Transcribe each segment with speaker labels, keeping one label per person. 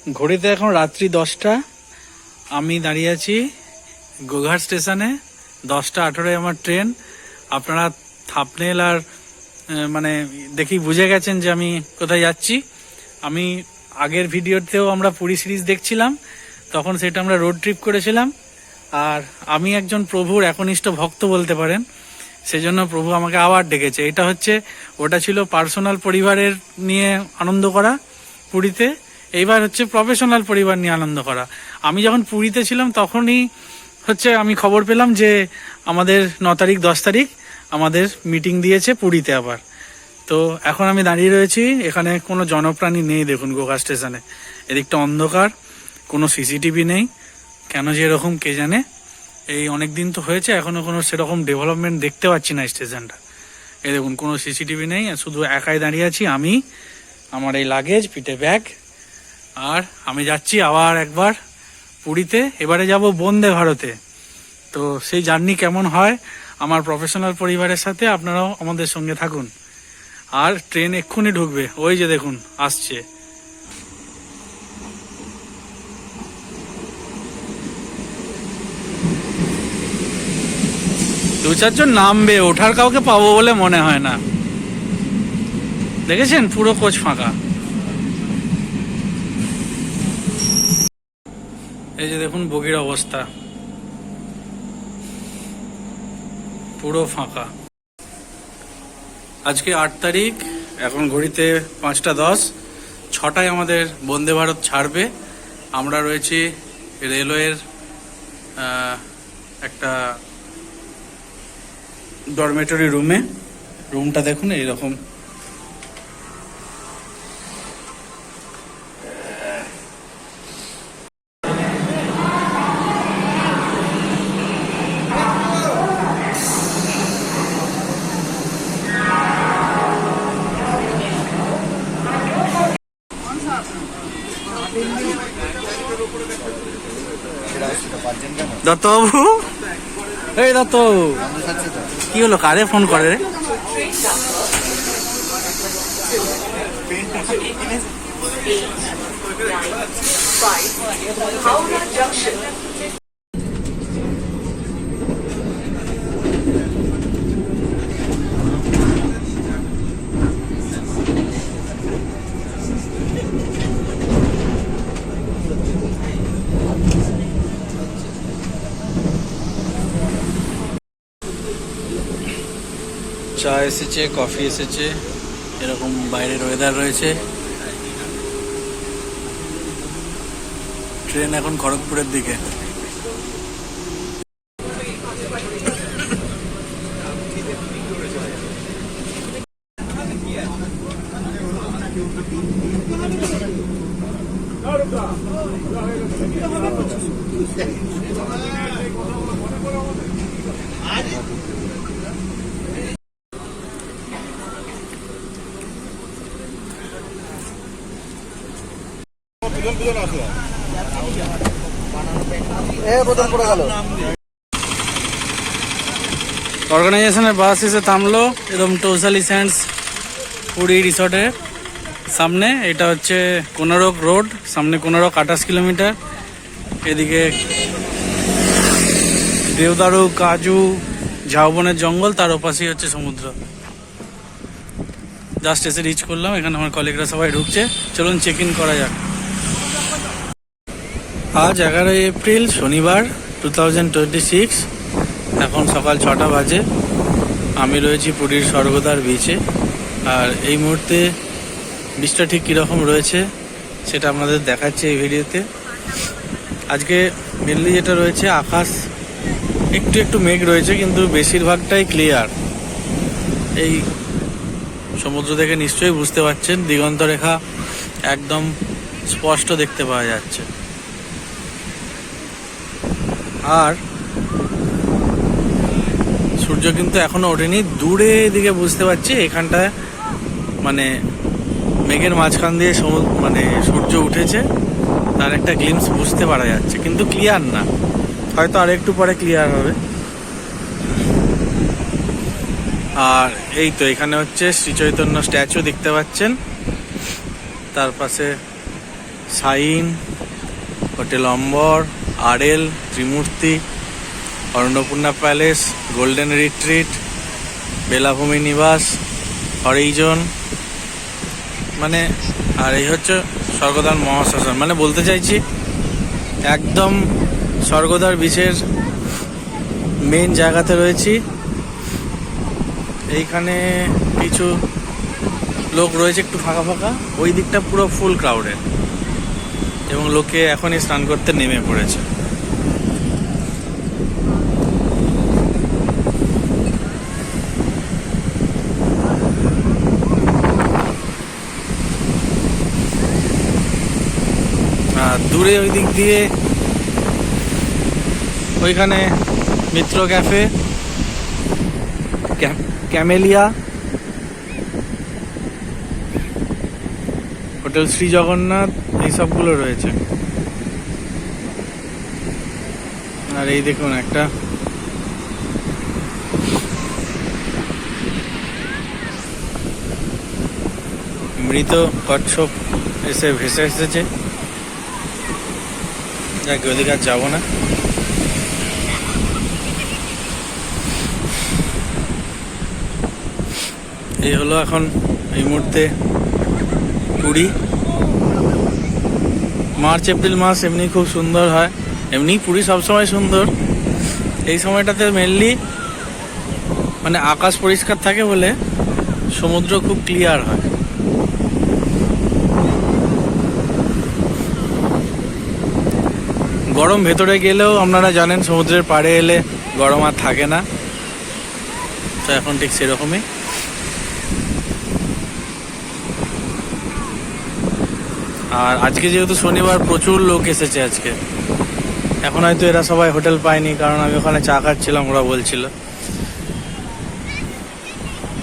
Speaker 1: ঘড়িতে এখন রাত্রি 10টা। আমি দাঁড়িয়ে আছি গোঘাট স্টেশনে। 10:18 আমার ট্রেন। আপনারা থাম্বনেল আর মানে দেখি বুঝে গেছেন যে আমি কোথায় যাচ্ছি। আমি আগের ভিডিওতেও আমরা পুরী সিরিজ দেখছিলাম, তখন সেটা আমরা রোড ট্রিপ করেছিলাম। আর আমি একজন প্রভুর একনিষ্ঠ ভক্ত বলতে পারেন, সেজন্য প্রভু আমাকে আবার ডেকেছে। এটা হচ্ছে, ওটা ছিল পার্সোনাল পরিবারের নিয়ে আনন্দ করা পুরীতে, এইবার হচ্ছে প্রফেশনাল পরিবার নিয়ে আনন্দ করা। আমি যখন পুরীতে ছিলাম তখনই হচ্ছে আমি খবর পেলাম যে আমাদের 9 তারিখ 10 তারিখ আমাদের মিটিং দিয়েছে পুরীতে আবার। তো এখন আমি দাঁড়িয়ে রয়েছি, এখানে কোনো জনপ্রাণী নেই। দেখুন গোঘাট স্টেশনে এদিকটা অন্ধকার, কোনো সিসিটিভি নেই। কেন যে এরকম কে জানে। এই অনেক দিন তো হয়েছে, এখনো কোনো সেরকম ডেভেলপমেন্ট দেখতে পাচ্ছি না স্টেশনটা। এই দেখুন কোনো সিসিটিভি নেই, শুধু একাই দাঁড়িয়ে আছি আমি, আমার এই লাগেজ, পিঠে ব্যাগ। আর আমি যাচ্ছি আবার একবার পুরীতে। এবারে যাব বন্দে ভারতে। তো সেই জার্নি কেমন হয় আমার প্রফেশনাল পরিবারের সাথে, আপনারাও আমাদের সঙ্গে থাকুন। আর ট্রেন এক্ষুনি ঢুকবে, ওই যে দেখুন আসছে। দু চারজন নামবে, ওঠার কাউকে পাবো বলে মনে হয় না। দেখেছেন পুরো কোচ ফাঁকা। এই যে দেখুন বগির অবস্থা, পুরো ফাঁকা। আজকে 8 তারিখ, এখন ঘড়িতে 5:10। 6টায় আমাদের বন্দে ভারত ছাড়বে। আমরা রয়েছি রেলওয়ের একটা ডরমেটরি রুমে। রুমটা দেখুন এইরকম। দত্তবাবু, এই দত্তবাবু, কি হলো? কারে ফোন করে রে? চা এসেছে, কফি এসেছে, এরকম বাইরের ওয়েদার রয়েছে। ট্রেন এখন খড়গপুরের দিকে। অর্গানাইজেশনের বাস এসে থামলো এরকম টৌসালি স্যান্ডস পুরী রিসর্টের সামনে। এটা হচ্ছে কোনারক রোড, সামনে কোনারক 28 কিলোমিটার। এদিকে দেওদারু, কাজু, ঝাউবনের জঙ্গল, তার ওপাশেই হচ্ছে সমুদ্র। জাস্ট এসে রিচ করলাম, এখানে আমার কলিগরা সবাই ঢুকছে। চলুন চেক ইন করা যাক। আজ 11 এপ্রিল শনিবার 2026। এখন সকাল 6টা বাজে। আমি রয়েছি পুরীর স্বর্গদ্বার বিচে। আর এই মুহূর্তে বিচটা ঠিক কীরকম রয়েছে সেটা আপনাদের দেখাচ্ছে এই ভিডিওতে। আজকে মেনলি যেটা রয়েছে, আকাশ একটু একটু মেঘ রয়েছে, কিন্তু বেশিরভাগটাই ক্লিয়ার। এই সমুদ্র থেকে নিশ্চয়ই বুঝতে পারছেন দিগন্ত রেখা একদম স্পষ্ট দেখতে পাওয়া যাচ্ছে। আর সূর্য কিন্তু এখনো ওঠেনি, দূরে দিকে বুঝতে পারছি এখানটায় মানে মেঘের মাঝখান দিয়ে মানে সূর্য উঠেছে, তার একটা গ্লিমস বুঝতে পারা যাচ্ছে, কিন্তু ক্লিয়ার না। হয়তো আর একটু পরে ক্লিয়ার হবে। আর এই তো এখানে হচ্ছে শ্রী চৈতন্য স্ট্যাচু দেখতে পাচ্ছেন, তার পাশে sign, hotel Ambar, RL, Trimurti, Annapurna Palace, Golden Retreat, Belabhumi Nibas, Horizon, মানে আর এই হচ্ছে স্বর্গদ্বার মহাশ্মশান। মানে বলতে চাইছি একদম স্বর্গদ্বার বিচের মেন জায়গাতে রয়েছি। এইখানে কিছু লোক রয়েছে একটু ফাঁকা ফাঁকা, ওই দিকটা পুরো ফুল ক্রাউডেড এবং লোকে এখনই স্নান করতে নেমে পড়েছে। আর দূরে ওই দিক দিয়ে ওইখানে Mitra cafe, Camellia, hotel Shri Jagannath, এইসবগুলো রয়েছে। আর এই দেখুন একটা মৃত কচ্ছপ এসে ভেসে এসেছে। যাকে ওদিকে আর যাবো না। এই হলো এখন এই মুহূর্তে পুরী। মার্চ এপ্রিল মাস এমনি খুব সুন্দর হয়, এমনি পুরী সবসময় সুন্দর। এই সময়টাতে মেনলি মানে আকাশ পরিষ্কার থাকে বলে সমুদ্র খুব ক্লিয়ার হয়। গরম ভেতরে গেলেও আপনারা জানেন সমুদ্রের পাড়ে এলে গরম আর থাকে না, তো এখন ঠিক সেরকমই। আর আজকে যেহেতু শনিবার প্রচুর লোক এসেছে আজকে। এখন হয়তো এরা সবাই হোটেল পায়নি, কারণ আমি ওখানে চা খাচ্ছিলাম, ওরা বলছিল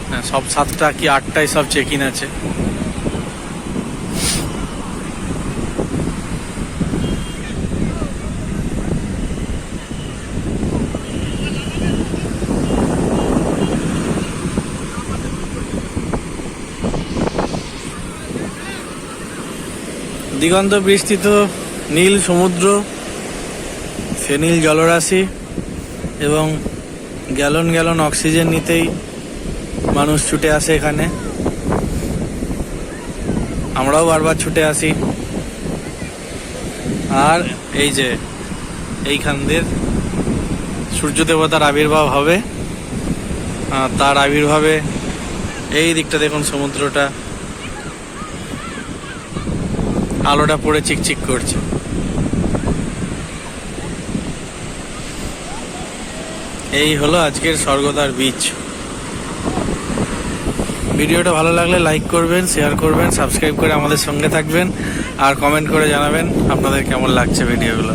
Speaker 1: হ্যাঁ সব 7টা কি 8টায় সব চেক ইন আছে। দিগন্ত বিস্তৃত নীল সমুদ্র, ফেনীল জলরাশি এবং গ্যালন গ্যালন অক্সিজেন নিতেই মানুষ ছুটে আসে এখানে। আমরাও বারবার ছুটে আসি। আর এই যে এইখান দিয়ে সূর্য দেবতার আবির্ভাব হবে, তার আবির্ভাবে এই দিকটা দেখুন সমুদ্রটা আলোটা পড়ে চিকচিক করছে। এই হলো আজকের স্বর্গদ্বার বিচ। ভিডিওটা ভালো লাগলে লাইক করবেন, শেয়ার করবেন, সাবস্ক্রাইব করে আমাদের সঙ্গে থাকবেন আর কমেন্ট করে জানাবেন আপনাদের কেমন লাগছে ভিডিওগুলো।